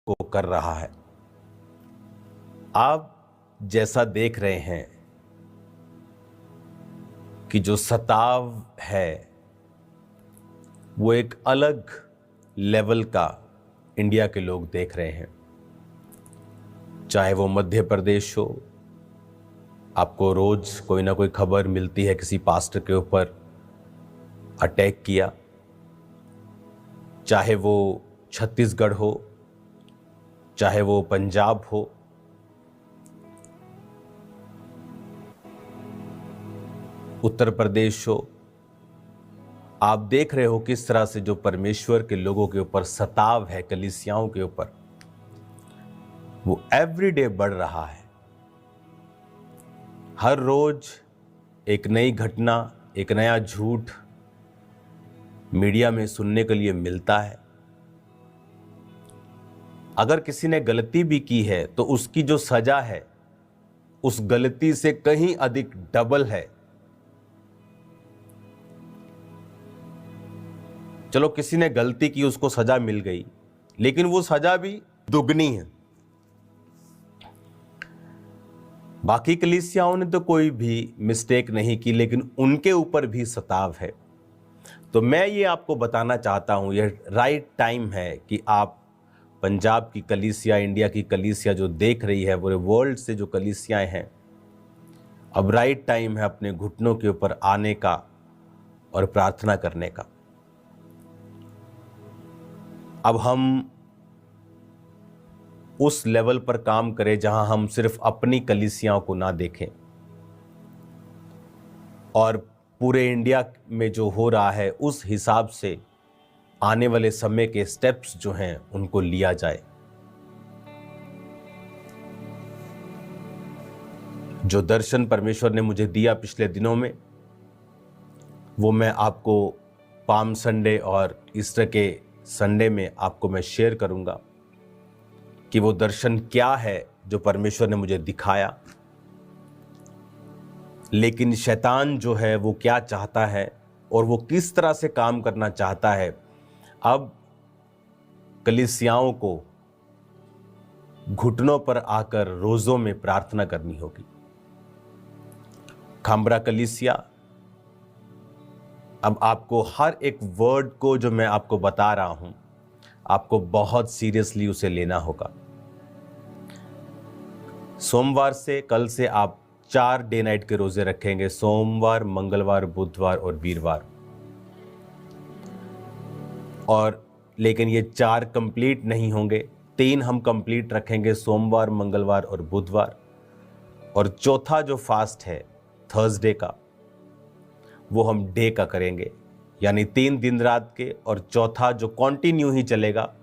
को कर रहा है। आप जैसा देख रहे हैं कि जो सताव है वो एक अलग लेवल का इंडिया के लोग देख रहे हैं। चाहे वो मध्य प्रदेश हो, आपको रोज कोई ना कोई खबर मिलती है किसी पास्टर के ऊपर अटैक किया, चाहे वो छत्तीसगढ़ हो, चाहे वो पंजाब हो, उत्तर प्रदेश हो, आप देख रहे हो किस तरह से जो परमेश्वर के लोगों के ऊपर सताव है, कलीसियाओं के ऊपर, वो एवरीडे बढ़ रहा है। हर रोज एक नई घटना, एक नया झूठ मीडिया में सुनने के लिए मिलता है। अगर किसी ने गलती भी की है तो उसकी जो सजा है उस गलती से कहीं अधिक डबल है। चलो किसी ने गलती की, उसको सजा मिल गई, लेकिन वो सजा भी दुगनी है। बाकी कलीसियाओं ने तो कोई भी मिस्टेक नहीं की, लेकिन उनके ऊपर भी सताव है। तो मैं ये आपको बताना चाहता हूं, यह राइट टाइम है कि आप पंजाब की कलीसिया, इंडिया की कलीसिया जो देख रही है, पूरे वर्ल्ड से जो कलीसियाएं हैं, अब राइट टाइम है अपने घुटनों के ऊपर आने का और प्रार्थना करने का। अब हम उस लेवल पर काम करें जहां हम सिर्फ अपनी कलीसियाओं को ना देखें और पूरे इंडिया में जो हो रहा है उस हिसाब से आने वाले समय के स्टेप्स जो हैं उनको लिया जाए। जो दर्शन परमेश्वर ने मुझे दिया पिछले दिनों में, वो मैं आपको पाम संडे और ईस्टर के संडे में आपको मैं शेयर करूंगा कि वो दर्शन क्या है जो परमेश्वर ने मुझे दिखाया। लेकिन शैतान जो है वो क्या चाहता है और वो किस तरह से काम करना चाहता है, अब कलीसियाओं को घुटनों पर आकर रोजों में प्रार्थना करनी होगी। खामरा कलीसिया, अब आपको हर एक वर्ड को जो मैं आपको बता रहा हूं, आपको बहुत सीरियसली उसे लेना होगा। सोमवार से, कल से आप 4 डे नाइट के रोजे रखेंगे, सोमवार, मंगलवार, बुधवार और वीरवार। और लेकिन ये 4 कंप्लीट नहीं होंगे, 3 हम कंप्लीट रखेंगे, सोमवार, मंगलवार और बुधवार। और चौथा जो फास्ट है थर्सडे का, वो हम डे का करेंगे, यानी 3 दिन रात के, और चौथा जो कंटिन्यू ही चलेगा।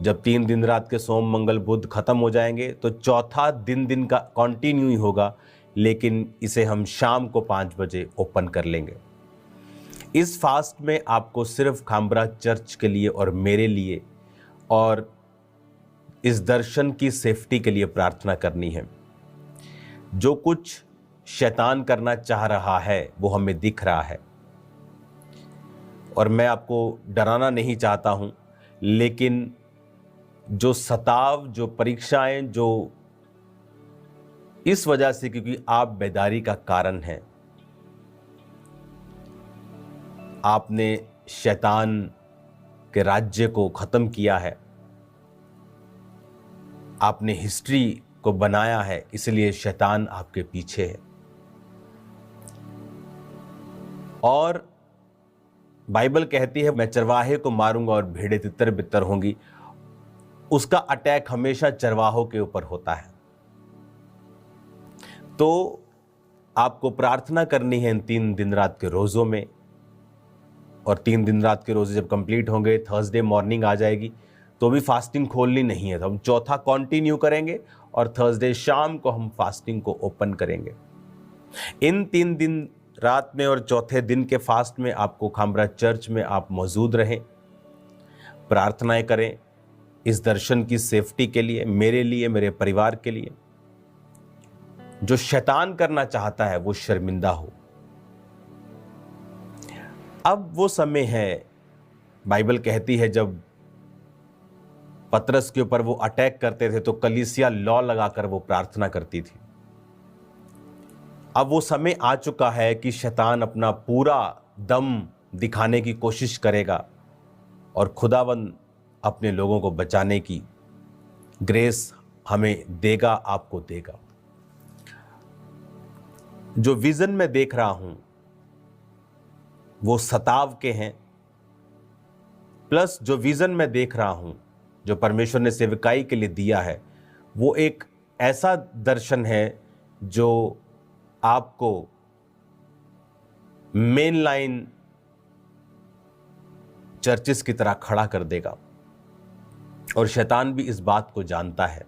जब 3 दिन रात के सोम, मंगल, बुध खत्म हो जाएंगे तो चौथा दिन का कंटिन्यू ही होगा, लेकिन इसे हम शाम को 5 बजे ओपन कर लेंगे। इस फास्ट में आपको सिर्फ खामरा चर्च के लिए और मेरे लिए और इस दर्शन की सेफ्टी के लिए प्रार्थना करनी है। जो कुछ शैतान करना चाह रहा है वो हमें दिख रहा है और मैं आपको डराना नहीं चाहता हूं, लेकिन जो सताव, जो परीक्षाएं, जो इस वजह से क्योंकि आप बेदारी का कारण हैं, आपने शैतान के राज्य को खत्म किया है, आपने हिस्ट्री को बनाया है, इसलिए शैतान आपके पीछे है। और बाइबल कहती है, मैं चरवाहे को मारूंगा और भेड़ें तितर बितर होंगी। उसका अटैक हमेशा चरवाहों के ऊपर होता है। तो आपको प्रार्थना करनी है इन 3 दिन रात के रोजों में, और 3 दिन रात के रोजे जब कंप्लीट होंगे, थर्सडे मॉर्निंग आ जाएगी तो भी फास्टिंग खोलनी नहीं है, तो हम चौथा कंटिन्यू करेंगे और थर्सडे शाम को हम फास्टिंग को ओपन करेंगे। इन 3 दिन रात में और चौथे दिन के फास्ट में आपको खामरा चर्च में आप मौजूद रहें, प्रार्थनाएं करें इस दर्शन की सेफ्टी के लिए, मेरे लिए, मेरे परिवार के लिए। जो शैतान करना चाहता है वो शर्मिंदा हो। अब वो समय है, बाइबल कहती है, जब पतरस के ऊपर वो अटैक करते थे तो कलीसिया लॉ लगाकर वो प्रार्थना करती थी। अब वो समय आ चुका है कि शैतान अपना पूरा दम दिखाने की कोशिश करेगा और खुदावंद अपने लोगों को बचाने की ग्रेस हमें देगा, आपको देगा। जो विजन मैं देख रहा हूं वो सताव के हैं, प्लस जो विजन मैं देख रहा हूं जो परमेश्वर ने सेवकाई के लिए दिया है वो एक ऐसा दर्शन है जो आपको मेन लाइन चर्चिस की तरह खड़ा कर देगा। और शैतान भी इस बात को जानता है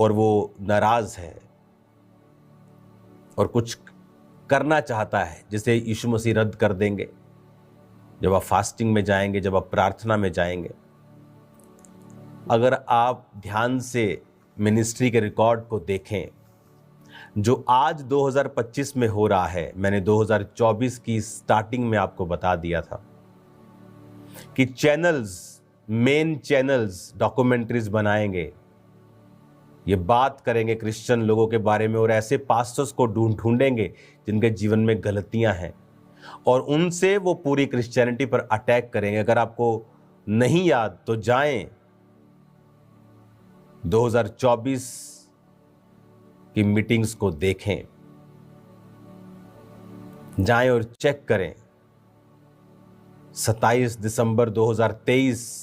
और वो नाराज है और कुछ करना चाहता है, जिसे यीशु मसीह रद्द कर देंगे जब आप फास्टिंग में जाएंगे, जब आप प्रार्थना में जाएंगे। अगर आप ध्यान से मिनिस्ट्री के रिकॉर्ड को देखें जो आज 2025 में हो रहा है, मैंने 2024 की स्टार्टिंग में आपको बता दिया था कि चैनल्स, मेन चैनल्स डॉक्यूमेंट्रीज बनाएंगे, ये बात करेंगे क्रिश्चियन लोगों के बारे में और ऐसे पास्टर्स को ढूंढेंगे जिनके जीवन में गलतियां हैं और उनसे वो पूरी क्रिश्चियनिटी पर अटैक करेंगे। अगर आपको नहीं याद तो जाएं 2024 की मीटिंग्स को देखें, जाएं और चेक करें। 27 दिसंबर 2023